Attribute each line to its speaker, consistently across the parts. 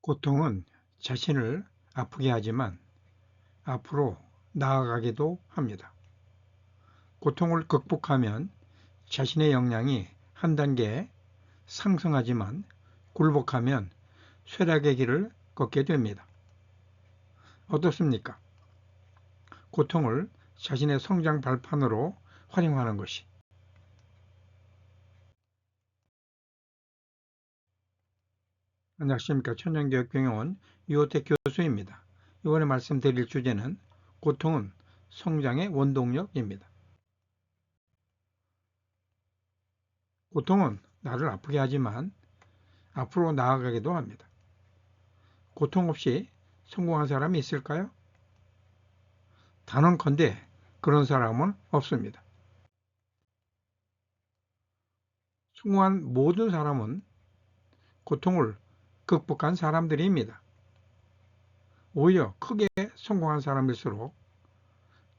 Speaker 1: 고통은 자신을 아프게 하지만 앞으로 나아가기도 합니다. 고통을 극복하면 자신의 역량이 한 단계 상승하지만 굴복하면 쇠락의 길을 걷게 됩니다. 어떻습니까? 고통을 자신의 성장 발판으로 활용하는 것이. 안녕하십니까. 천연교육병원 유호택 교수입니다. 이번에 말씀드릴 주제는 고통은 성장의 원동력입니다. 고통은 나를 아프게 하지만 앞으로 나아가기도 합니다. 고통 없이 성공한 사람이 있을까요? 단언컨대 그런 사람은 없습니다. 성공한 모든 사람은 고통을 극복한 사람들입니다. 오히려 크게 성공한 사람일수록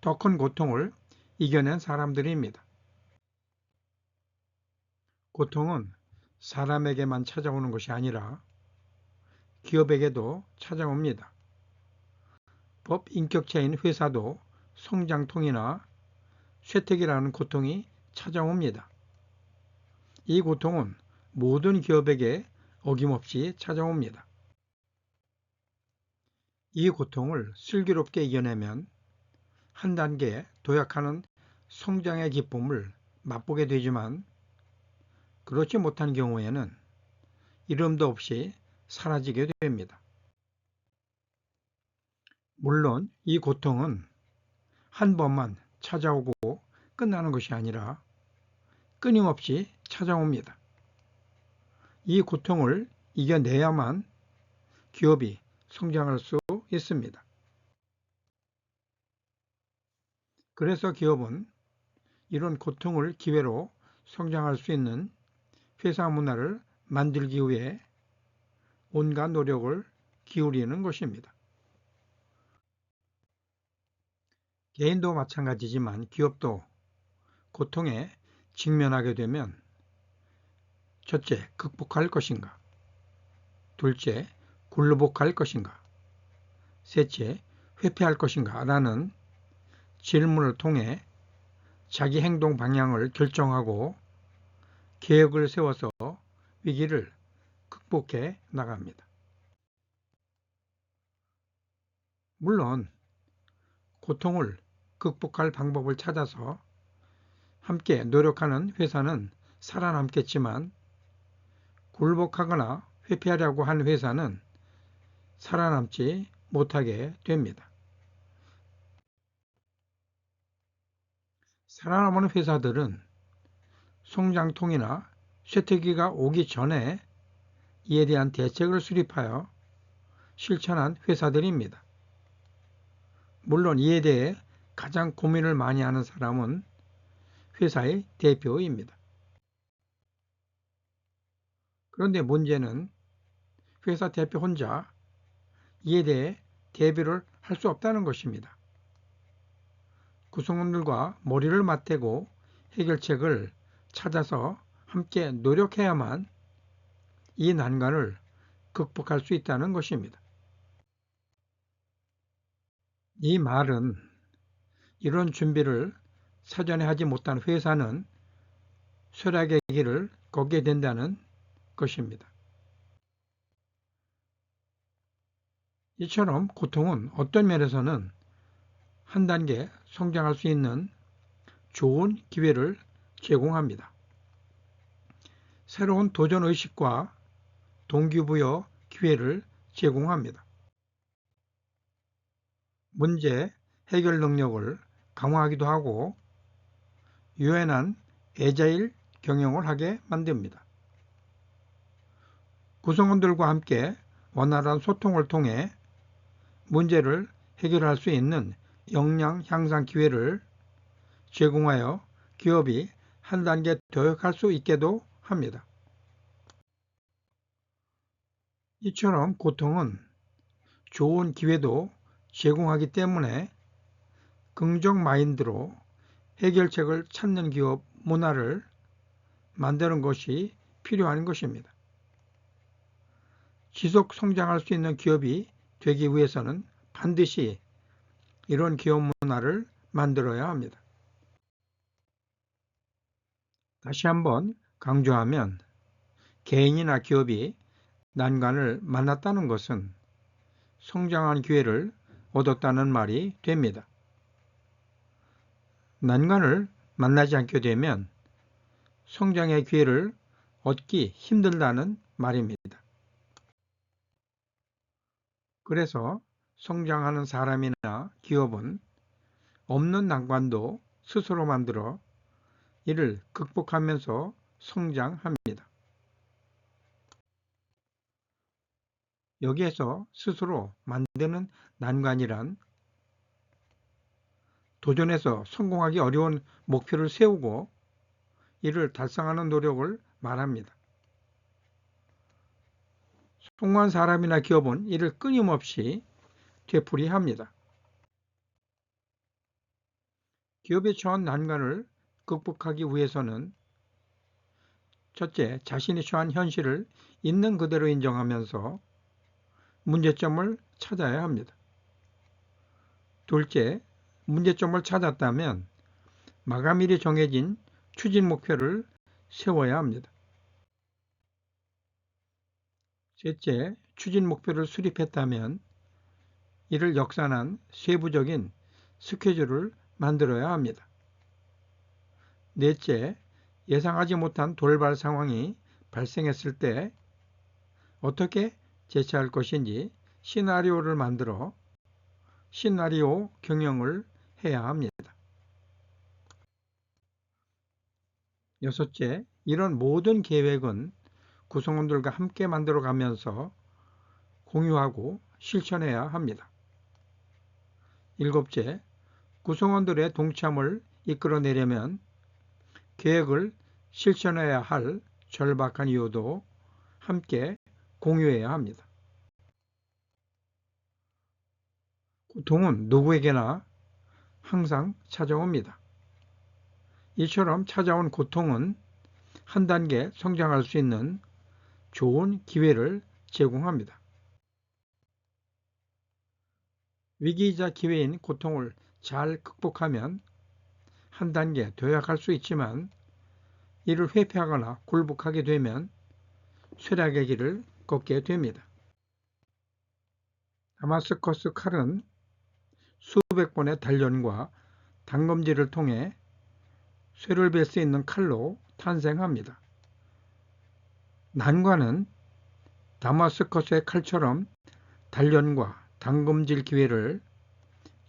Speaker 1: 더 큰 고통을 이겨낸 사람들입니다. 고통은 사람에게만 찾아오는 것이 아니라 기업에게도 찾아옵니다. 법인격체인 회사도 성장통이나 쇠퇴기라는 고통이 찾아옵니다. 이 고통은 모든 기업에게 어김없이 찾아옵니다. 이 고통을 슬기롭게 이겨내면 한 단계 도약하는 성장의 기쁨을 맛보게 되지만 그렇지 못한 경우에는 이름도 없이 사라지게 됩니다. 물론 이 고통은 한 번만 찾아오고 끝나는 것이 아니라 끊임없이 찾아옵니다. 이 고통을 이겨내야만 기업이 성장할 수 있습니다. 그래서 기업은 이런 고통을 기회로 성장할 수 있는 회사 문화를 만들기 위해 온갖 노력을 기울이는 것입니다. 개인도 마찬가지지만 기업도 고통에 직면하게 되면 첫째, 극복할 것인가? 둘째, 굴복할 것인가? 셋째, 회피할 것인가? 라는 질문을 통해 자기 행동 방향을 결정하고 계획을 세워서 위기를 극복해 나갑니다. 물론 고통을 극복할 방법을 찾아서 함께 노력하는 회사는 살아남겠지만 굴복하거나 회피하려고 한 회사는 살아남지 못하게 됩니다. 살아남은 회사들은 성장통이나 쇠퇴기가 오기 전에 이에 대한 대책을 수립하여 실천한 회사들입니다. 물론 이에 대해 가장 고민을 많이 하는 사람은 회사의 대표입니다. 그런데 문제는 회사 대표 혼자 이에 대해 대비를 할 수 없다는 것입니다. 구성원들과 머리를 맞대고 해결책을 찾아서 함께 노력해야만 이 난관을 극복할 수 있다는 것입니다. 이 말은 이런 준비를 사전에 하지 못한 회사는 쇠락의 길을 걷게 된다는 것입니다. 이처럼 고통은 어떤 면에서는 한 단계 성장할 수 있는 좋은 기회를 제공합니다. 새로운 도전의식과 동기부여 기회를 제공합니다. 문제 해결 능력을 강화하기도 하고 유연한 애자일 경영을 하게 만듭니다. 구성원들과 함께 원활한 소통을 통해 문제를 해결할 수 있는 역량 향상 기회를 제공하여 기업이 한 단계 도약할 수 있게도 합니다. 이처럼 고통은 좋은 기회도 제공하기 때문에 긍정 마인드로 해결책을 찾는 기업 문화를 만드는 것이 필요한 것입니다. 지속 성장할 수 있는 기업이 되기 위해서는 반드시 이런 기업 문화를 만들어야 합니다. 다시 한번 강조하면 개인이나 기업이 난관을 만났다는 것은 성장한 기회를 얻었다는 말이 됩니다. 난관을 만나지 않게 되면 성장의 기회를 얻기 힘들다는 말입니다. 그래서 성장하는 사람이나 기업은 없는 난관도 스스로 만들어 이를 극복하면서 성장합니다. 여기에서 스스로 만드는 난관이란 도전해서 성공하기 어려운 목표를 세우고 이를 달성하는 노력을 말합니다. 성공한 사람이나 기업은 이를 끊임없이 되풀이합니다. 기업에 처한 난관을 극복하기 위해서는 첫째, 자신이 처한 현실을 있는 그대로 인정하면서 문제점을 찾아야 합니다. 둘째, 문제점을 찾았다면 마감일이 정해진 추진 목표를 세워야 합니다. 셋째, 추진 목표를 수립했다면 이를 역산한 세부적인 스케줄을 만들어야 합니다. 넷째, 예상하지 못한 돌발 상황이 발생했을 때 어떻게 대처할 것인지 시나리오를 만들어 시나리오 경영을 해야 합니다. 여섯째, 이런 모든 계획은 구성원들과 함께 만들어가면서 공유하고 실천해야 합니다. 일곱째, 구성원들의 동참을 이끌어내려면 계획을 실천해야 할 절박한 이유도 함께 공유해야 합니다. 고통은 누구에게나 항상 찾아옵니다. 이처럼 찾아온 고통은 한 단계 성장할 수 있는 좋은 기회를 제공합니다. 위기이자 기회인 고통을 잘 극복하면 한 단계 도약할 수 있지만 이를 회피하거나 굴복하게 되면 쇠락의 길을 걷게 됩니다. 다마스커스 칼은 수백 번의 단련과 단검질을 통해 쇠를 벨 수 있는 칼로 탄생합니다. 난관은 다마스커스의 칼처럼 단련과 단검질 기회를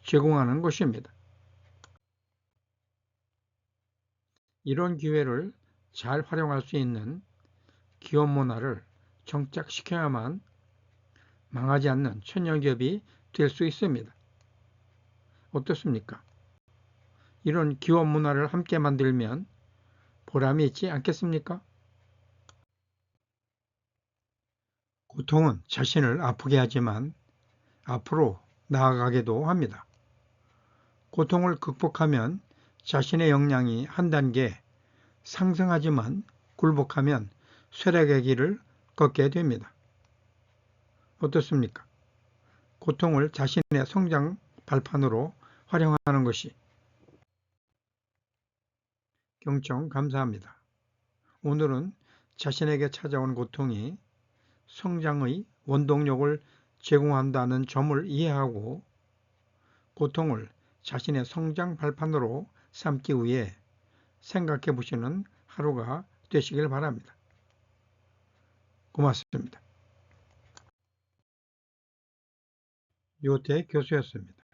Speaker 1: 제공하는 것입니다. 이런 기회를 잘 활용할 수 있는 기업 문화를 정착시켜야만 망하지 않는 천연기업이 될 수 있습니다. 어떻습니까? 이런 기업 문화를 함께 만들면 보람이 있지 않겠습니까? 고통은 자신을 아프게 하지만 앞으로 나아가게도 합니다. 고통을 극복하면 자신의 역량이 한 단계 상승하지만 굴복하면 쇠락의 길을 걷게 됩니다. 어떻습니까? 고통을 자신의 성장 발판으로 활용하는 것이. 경청 감사합니다. 오늘은 자신에게 찾아온 고통이 성장의 원동력을 제공한다는 점을 이해하고 고통을 자신의 성장 발판으로 삼기 위해 생각해 보시는 하루가 되시길 바랍니다. 고맙습니다. 요태 교수였습니다.